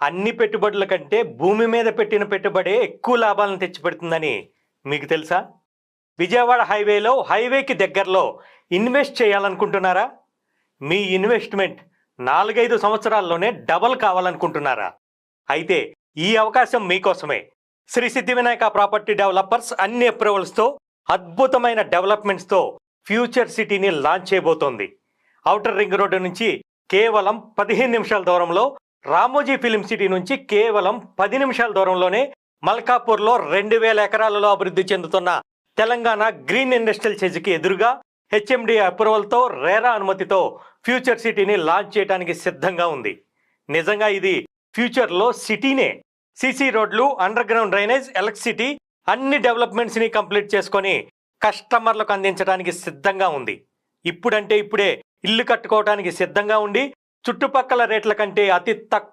అన్ని పెట్టుబడుల కంటే భూమి మీద పెట్టిన పెట్టుబడే ఎక్కువ లాభాలను తెచ్చిపెడుతుందని మీకు తెలుసా? విజయవాడ హైవేకి దగ్గరలో ఇన్వెస్ట్ చేయాలనుకుంటున్నారా? మీ ఇన్వెస్ట్మెంట్ 4-5 సంవత్సరాల్లోనే డబల్ కావాలనుకుంటున్నారా? అయితే ఈ అవకాశం మీకోసమే. శ్రీ సిద్ధి వినాయక ప్రాపర్టీ డెవలపర్స్ అన్ని అప్రూవల్స్తో అద్భుతమైన డెవలప్మెంట్స్తో ఫ్యూచర్ సిటీని లాంచ్ చేయబోతోంది. ఔటర్ రింగ్ రోడ్డు నుంచి కేవలం 15 నిమిషాల దూరంలో, రామోజీ ఫిలిం సిటీ నుంచి కేవలం 10 నిమిషాల దూరంలోనే మల్కాపూర్లో 2000 ఎకరాలలో అభివృద్ధి చెందుతున్న తెలంగాణ గ్రీన్ ఇండస్ట్రియల్ సెజ్కి ఎదురుగా హెచ్ఎండి అప్రూవల్తో, రేరా అనుమతితో ఫ్యూచర్ సిటీని లాంచ్ చేయడానికి సిద్ధంగా ఉంది. నిజంగా ఇది ఫ్యూచర్లో సిటీనే. సీసీ రోడ్లు, అండర్ గ్రౌండ్ డ్రైనేజ్, ఎలక్ట్రిసిటీ అన్ని డెవలప్మెంట్స్ని కంప్లీట్ చేసుకొని కస్టమర్లకు అందించడానికి సిద్ధంగా ఉంది. ఇప్పుడే ఇల్లు కట్టుకోవడానికి సిద్ధంగా ఉండి చుట్టుపక్కల రేట్ల కంటే అతి తక్కువ